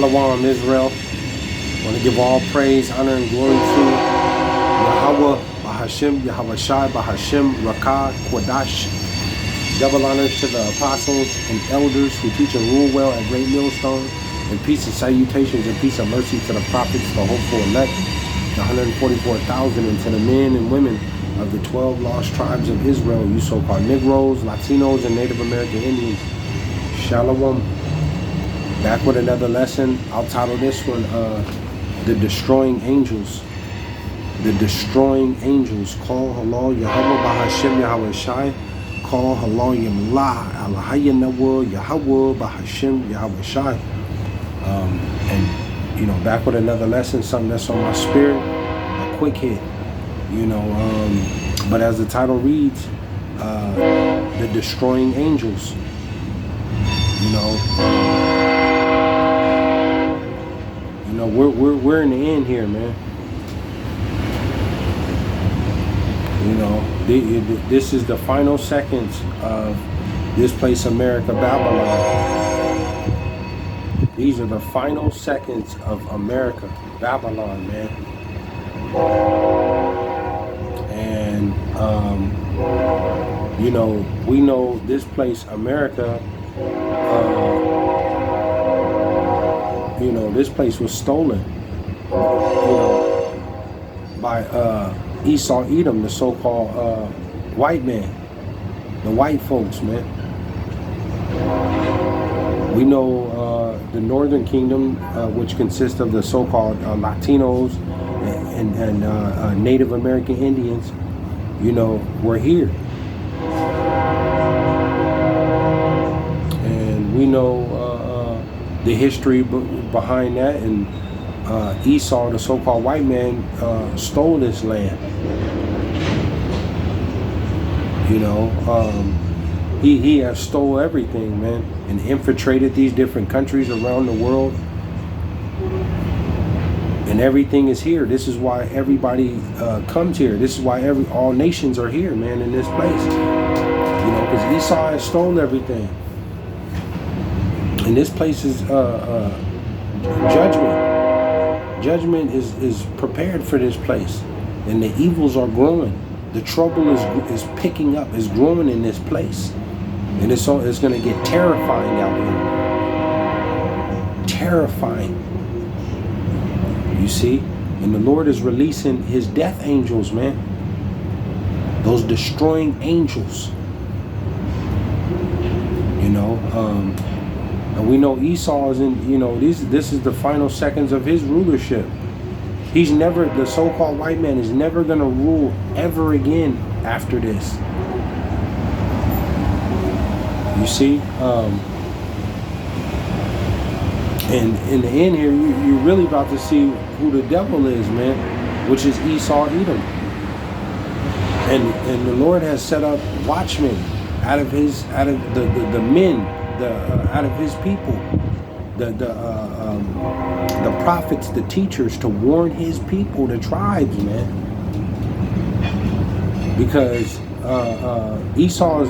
Shalom, Israel. I want to give all praise, honor, and glory to Yahawah, BAHASHAM, YAHAWAHSHI, BAHASHAM, Rakah, Quadash. Double honors to the apostles and elders who teach and rule well at Great Millstone. And peace and salutations and peace and mercy to the prophets, the hopeful elect, the 144,000, and to the men and women of the 12 lost tribes of Israel, you so-called Negroes, Latinos, and Native American Indians. Shalom. Back with another lesson. I'll title this one, The Destroying Angels. The Destroying Angels. Call halal Yahawah BAHASHAM YAHAWAHSHI. Call halal Yamlah Alahayanawa Yahawah BAHASHAM YAHAWAHSHI. And you know, back with another lesson, something that's on my spirit, a quick hit. You know, but as the title reads, The Destroying Angels. You know, we're in the end here, man. You know, this is the final seconds of this place, America, Babylon. These are the final seconds of America, Babylon, man. And you know, we know this place, America. You know, this place was stolen, you know, by Esau, Edom, the so-called white man, the white folks, man. We know the Northern Kingdom, which consists of the so-called Latinos and Native American Indians, you know, were here. And we know the history behind that, and Esau, the so-called white man, stole this land. You know, he has stole everything, man, and infiltrated these different countries around the world, and everything is here. This is why everybody comes here. This is why all nations are here, man, in this place. You know, because Esau has stolen everything. And this place is judgment. Judgment is prepared for this place, and the evils are growing. The trouble is picking up, is growing in this place, and it's going to get terrifying out here. Terrifying. You see, and the Lord is releasing His death angels, man. Those destroying angels. You know. And we know Esau is in, you know, this is the final seconds of his rulership. He's never, the so-called white man is never going to rule ever again after this. You see? And in the end here, you're really about to see who the devil is, man, which is Esau, Edom. And the Lord has set up watchmen out of the men, out of His people, the prophets, the teachers, to warn His people, the tribes, man. Because Esau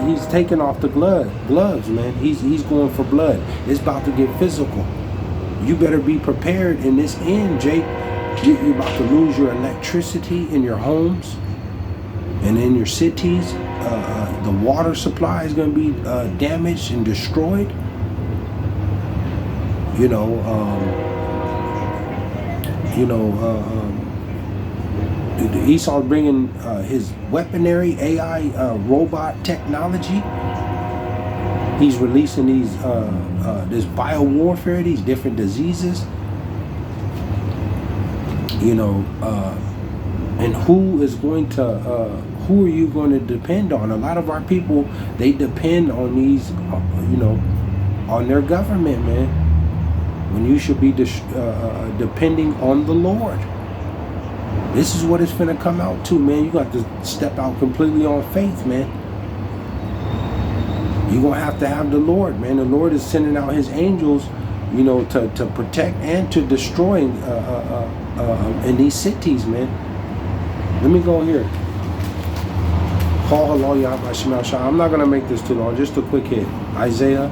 he's taking off the gloves, man. He's going for blood. It's about to get physical. You better be prepared in this end, Jake. You're about to lose your electricity in your homes and in your cities. The water supply is going to be damaged and destroyed. You know, Esau's bringing his weaponry, AI, robot technology. He's releasing these this biowarfare, these different diseases. You know, and who is going to? Who are you going to depend on? A lot of our people, they depend on these, you know, on their government, man. When you should be depending on the Lord. This is what it's finna come out to, man. You got to step out completely on faith, man. You're going to have the Lord, man. The Lord is sending out His angels, you know, to protect and to destroy in these cities, man. Let me go here. Call halal Yahawah. I'm not going to make this too long. Just a quick hit. Isaiah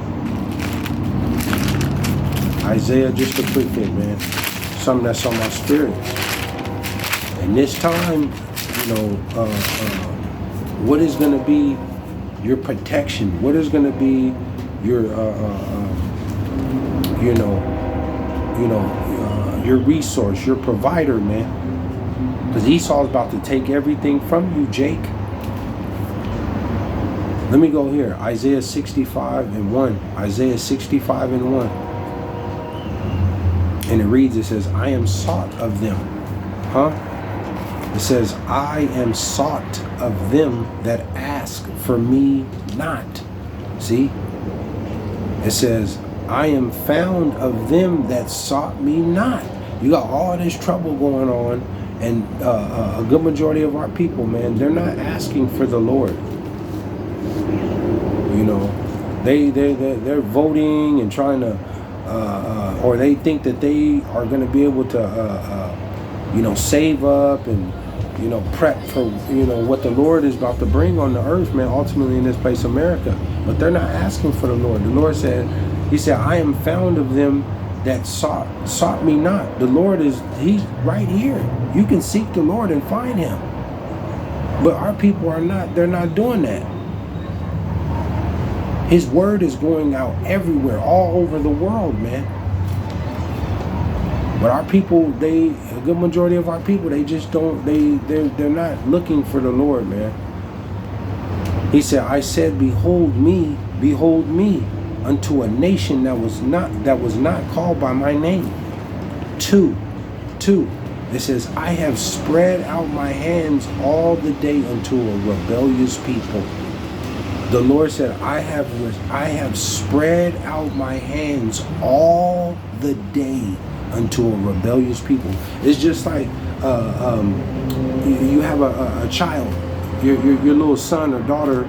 Isaiah, just a quick hit, man. Something that's on my spirit. And this time, you know, what is going to be your protection? What is going to be your, your resource, your provider, man? Because Esau's about to take everything from you, Jake. Let me go here. Isaiah 65:1. Isaiah 65:1. And it reads, it says, I am sought of them. It says, I am sought of them that ask for me not. See? It says, I am found of them that sought me not. You got all this trouble going on, and a good majority of our people, man, they're not asking for the Lord. You know, they're voting and trying to, or they think that they are going to be able to, save up and, prep for, what the Lord is about to bring on the earth, man, ultimately in this place, America. But they're not asking for the Lord. The Lord said, he said, I am found of them that sought me not. The Lord he's right here. You can seek the Lord and find him. But our people they're not doing that. His word is going out everywhere, all over the world, man. But our people, a good majority of our people, they just don't, they're not looking for the Lord, man. He said, I said, behold me, unto a nation that was not called by my name. 2. It says, I have spread out my hands all the day unto a rebellious people. The Lord said, I have spread out my hands all the day unto a rebellious people. It's just like you have a child, your little son or daughter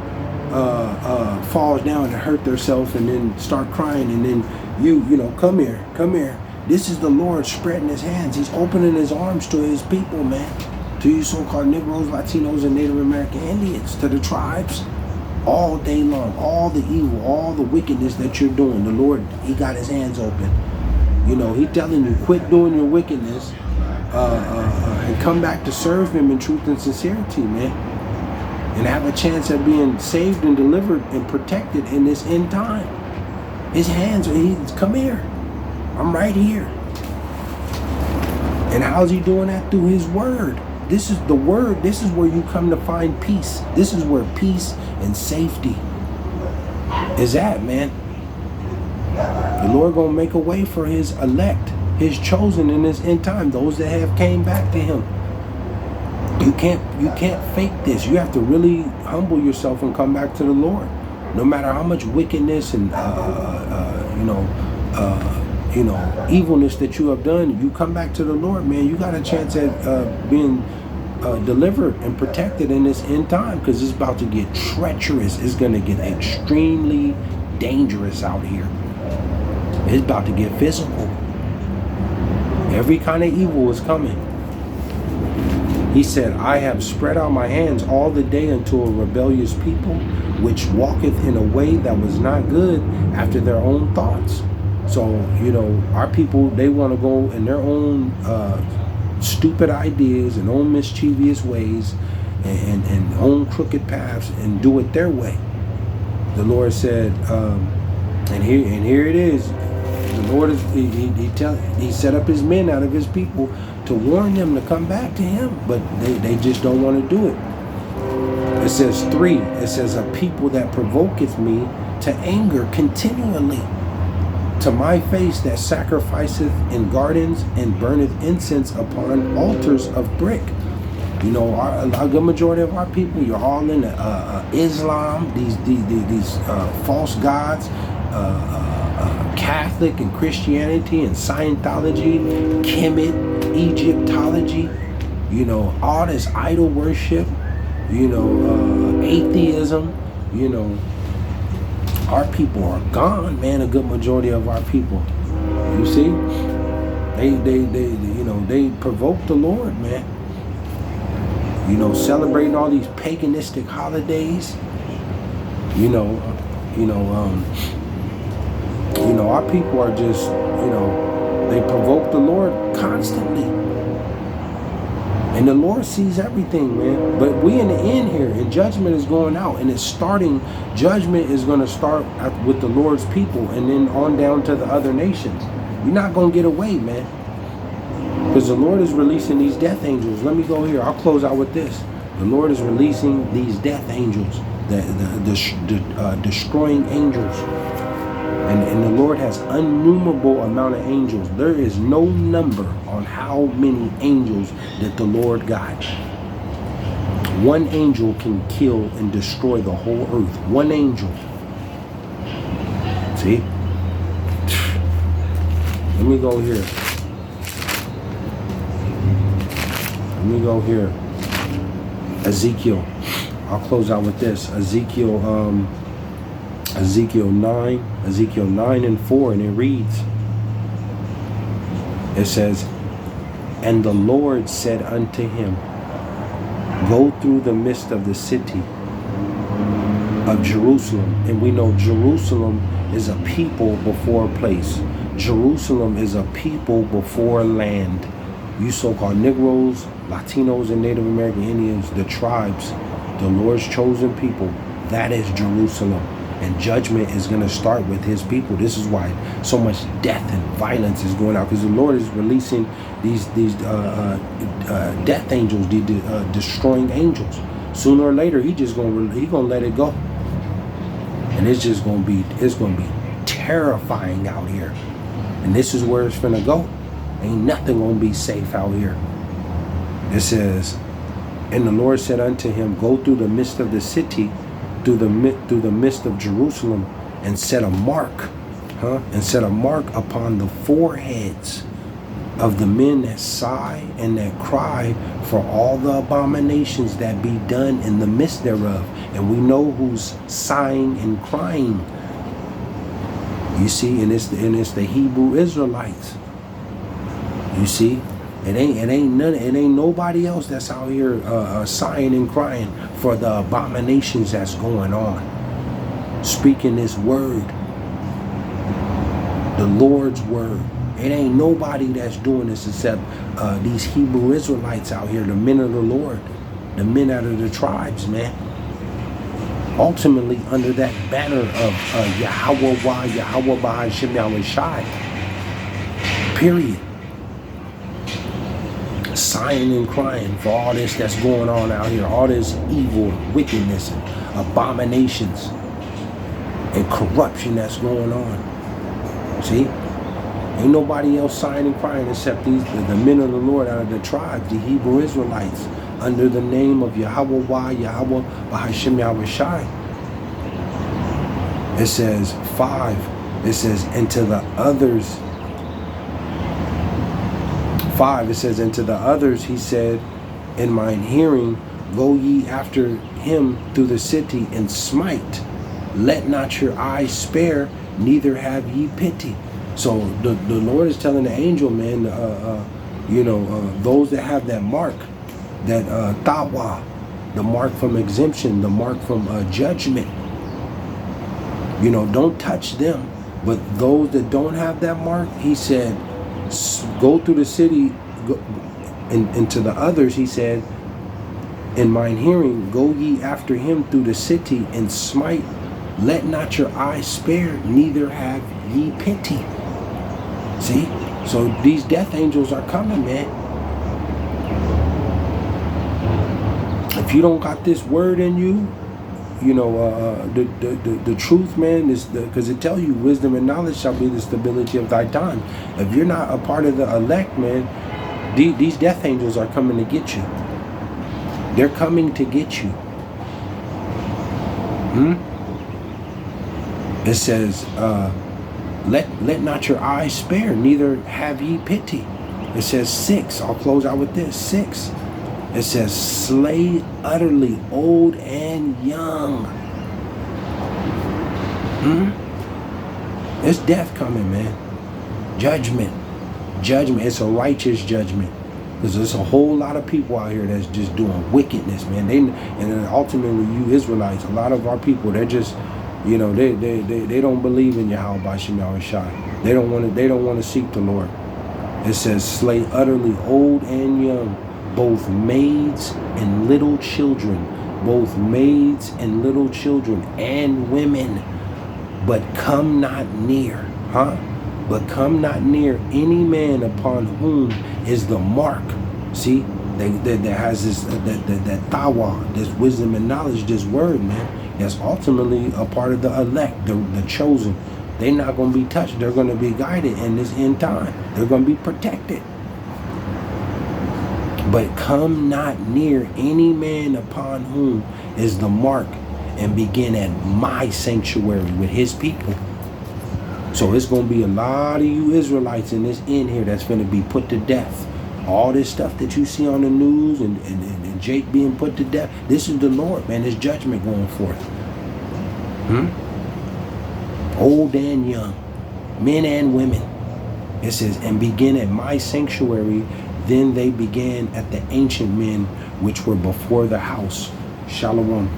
falls down and hurt themselves and then start crying, and then you come here. This is the Lord spreading his hands. He's opening his arms to his people, man. To you so-called Negroes, Latinos, and Native American Indians, to the tribes. All day long, all the evil, all the wickedness that you're doing, the Lord, he got his hands open. He telling you, quit doing your wickedness and come back to serve him in truth and sincerity, man. And have a chance at being saved and delivered and protected in this end time. His hands, he's come here. I'm right here. And how's he doing that? Through his word. This is the word. This is where you come to find peace. This is where peace and safety is at, man. The Lord gonna make a way for his elect, his chosen in this end time, those that have came back to him. You can't fake this. You have to really humble yourself and come back to the Lord. No matter how much wickedness and evilness that you have done, you come back to the Lord, man. You got a chance at being delivered and protected in this end time, because it's about to get treacherous. It's going to get extremely dangerous out here. It's about to get physical. Every kind of evil is coming. He said, I have spread out my hands all the day unto a rebellious people, which walketh in a way that was not good after their own thoughts. So, our people, they want to go in their own stupid ideas and own mischievous ways and own crooked paths and do it their way. The Lord said, and here it is. The Lord is he set up his men out of his people to warn them to come back to him, but they just don't want to do it. It says 3. It says, a people that provoketh me to anger continually, to my face that sacrificeth in gardens and burneth incense upon altars of brick. A good majority of our people, you're all in Islam, these false gods, Catholic and Christianity and Scientology, Kemet, Egyptology, all this idol worship, atheism, our people are gone, man. A good majority of our people, you see, they provoke the Lord, man. Celebrating all these paganistic holidays, You know, our people are just, you know, they provoke the Lord constantly. And the Lord sees everything, man. But we in the end here, and judgment is going out, and it's starting. Judgment is going to start with the Lord's people, and then on down to the other nations. You're not going to get away, man, because the Lord is releasing these death angels. Let me go here. I'll close out with this. The Lord is releasing these death angels, the destroying angels. And the Lord has innumerable amount of angels. There is no number on how many angels that the Lord got. One angel can kill and destroy the whole earth. One angel. See? Let me go here. Let me go here. Ezekiel. I'll close out with this. Ezekiel 9 and 4, and it reads, it says, and the Lord said unto him, go through the midst of the city of Jerusalem. And we know Jerusalem is a people before a place. Jerusalem is a people before land. You so-called Negroes, Latinos, and Native American Indians, the tribes, the Lord's chosen people, that is Jerusalem. And judgment is going to start with his people. This is why so much death and violence is going out, because the Lord is releasing these death angels, these destroying angels. Sooner or later, he's gonna let it go, and it's gonna be terrifying out here. And this is where it's gonna go. Ain't nothing gonna be safe out here. It says, and the Lord said unto him, go through the midst of the city, through the midst of Jerusalem, and set a mark, and set a mark upon the foreheads of the men that sigh and that cry for all the abominations that be done in the midst thereof. And we know who's sighing and crying. You see, and it's the Hebrew Israelites. You see, it ain't nobody else that's out here sighing and crying for the abominations that's going on. Speaking this word, the Lord's word. It ain't nobody that's doing this except these Hebrew Israelites out here, the men of the Lord, the men out of the tribes, man. Ultimately under that banner of YAHAWAH, YAHAWAH, BAHASHAM, YAHAWAHSHI. Period. Sighing and crying for all this that's going on out here, all this evil, wickedness, and abominations, and corruption that's going on. See? Ain't nobody else sighing and crying except the men of the Lord out of the tribes, the Hebrew Israelites, under the name of YAHAWAH, YAHAWAH, BAHASHAM, YAHAWAHSHI. It says 5. It says, and to the others. 5, it says, and to the others he said, in mine hearing, go ye after him through the city and smite. Let not your eyes spare, neither have ye pity. So the Lord is telling the angel, man, those that have that mark, that tawa, the mark from exemption, the mark from judgment, don't touch them. But those that don't have that mark, he said, go through the city, and to the others he said, in mine hearing, go ye after him through the city and smite. Let not your eyes spare, neither have ye pity. See? So these death angels are coming, man. If you don't got this word in you, the truth, man, is because it tells you wisdom and knowledge shall be the stability of thy time. If you're not a part of the elect, man, these death angels are coming to get you. They're coming to get you. It says, let not your eyes spare, neither have ye pity. It says 6. I'll close out with this. 6. It says, slay utterly old and young. It's death coming, man. Judgment. It's a righteous judgment. Because there's a whole lot of people out here that's just doing wickedness, man. And ultimately, you Israelites, a lot of our people, they're just You know, they don't believe in YAHAWAHSHI, YAHAWAHSHI. They don't want to seek the Lord. It says, slay utterly old and young, both maids and little children, both maids and little children and women, but come not near, but come not near any man upon whom is the mark. See, that has this that tawa, this wisdom and knowledge, this word, man, that's ultimately a part of the elect, the chosen. They're not going to be touched. They're going to be guided in this end time. They're going to be protected. But come not near any man upon whom is the mark, and begin at my sanctuary with his people. So it's going to be a lot of you Israelites in this end here that's going to be put to death. All this stuff that you see on the news and Jake being put to death, this is the Lord, man. His judgment going forth. Old and young, men and women. It says, and begin at my sanctuary. Then they began at the ancient men which were before the house. Shalom.